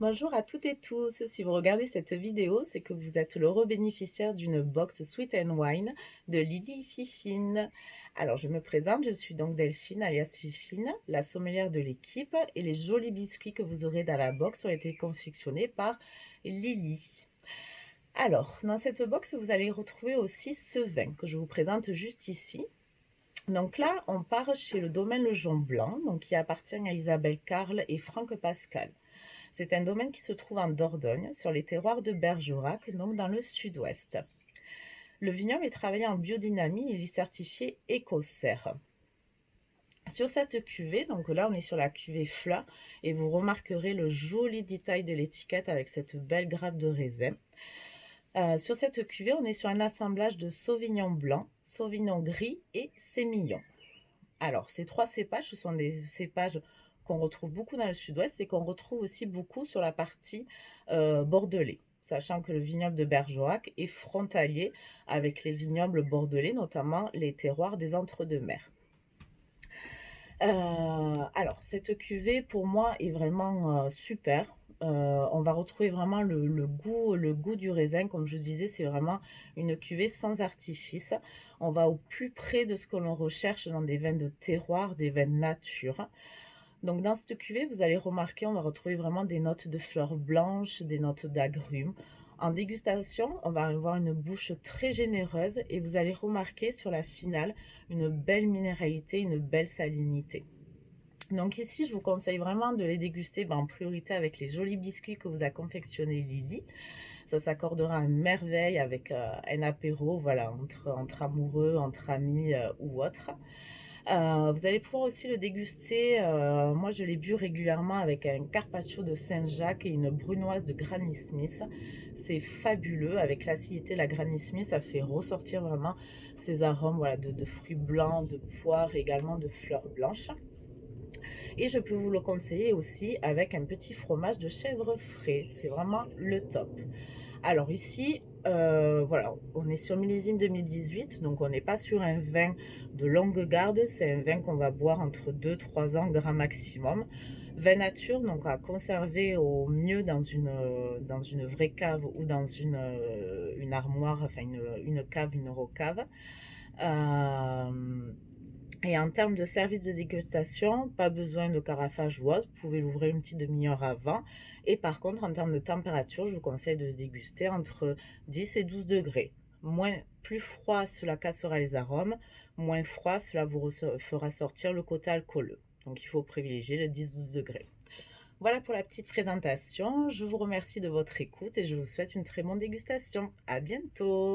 Bonjour à toutes et tous. Si vous regardez cette vidéo, c'est que vous êtes l'heureux bénéficiaire d'une box Sweet and Wine de Lily Fifine. Alors, je me présente, je suis donc Delphine alias Fifine, la sommelière de l'équipe, et les jolis biscuits que vous aurez dans la box ont été confectionnés par Lily. Alors, dans cette box, vous allez retrouver aussi ce vin que je vous présente juste ici. Donc là, on part chez le domaine Le Jon Blanc, donc qui appartient à Isabelle Carle et Franck Pascal. C'est un domaine qui se trouve en Dordogne, sur les terroirs de Bergerac, donc dans le sud-ouest. Le vignoble est travaillé en biodynamie et il est certifié Écocert. Sur cette cuvée, donc là on est sur la cuvée Fla, et vous remarquerez le joli détail de l'étiquette avec cette belle grappe de raisin. Sur cette cuvée, on est sur un assemblage de Sauvignon blanc, Sauvignon gris et Sémillon. Alors, ces trois cépages, ce sont des cépages qu'on retrouve beaucoup dans le sud-ouest et qu'on retrouve aussi beaucoup sur la partie bordelais, sachant que le vignoble de Bergerac est frontalier avec les vignobles bordelais, notamment les terroirs des Entre-deux-Mers. Alors, cette cuvée, pour moi, est vraiment super. On va retrouver vraiment le goût du raisin. Comme je disais, c'est vraiment une cuvée sans artifice. On va au plus près de ce que l'on recherche dans des vins de terroir, des vins de nature. Donc dans cette cuvée, vous allez remarquer, on va retrouver vraiment des notes de fleurs blanches, des notes d'agrumes. En dégustation, on va avoir une bouche très généreuse et vous allez remarquer sur la finale une belle minéralité, une belle salinité. Donc ici, je vous conseille vraiment de les déguster en priorité avec les jolis biscuits que vous a confectionné Lily. Ça s'accordera à merveille avec un apéro, voilà, entre amoureux, entre amis ou autre. Vous allez pouvoir aussi le déguster. Moi, je l'ai bu régulièrement avec un carpaccio de Saint-Jacques et une brunoise de Granny Smith. C'est fabuleux. Avec l'acidité de la Granny Smith, ça fait ressortir vraiment ces arômes, voilà, de fruits blancs, de poires et également de fleurs blanches. Et je peux vous le conseiller aussi avec un petit fromage de chèvre frais. C'est vraiment le top. Alors ici, voilà, on est sur millésime 2018, donc on n'est pas sur un vin de longue garde, c'est un vin qu'on va boire entre 2-3 ans grand maximum. Vin nature, donc à conserver au mieux dans une vraie cave ou dans une armoire, enfin une cave, une recave. Et en termes de service de dégustation, pas besoin de carafage ou autre, vous pouvez l'ouvrir une petite demi-heure avant. Et par contre, en termes de température, je vous conseille de déguster entre 10 et 12 degrés. Plus froid, cela cassera les arômes. Moins froid, cela vous fera sortir le côté alcooleux. Donc il faut privilégier le 10-12 degrés. Voilà pour la petite présentation. Je vous remercie de votre écoute et je vous souhaite une très bonne dégustation. À bientôt!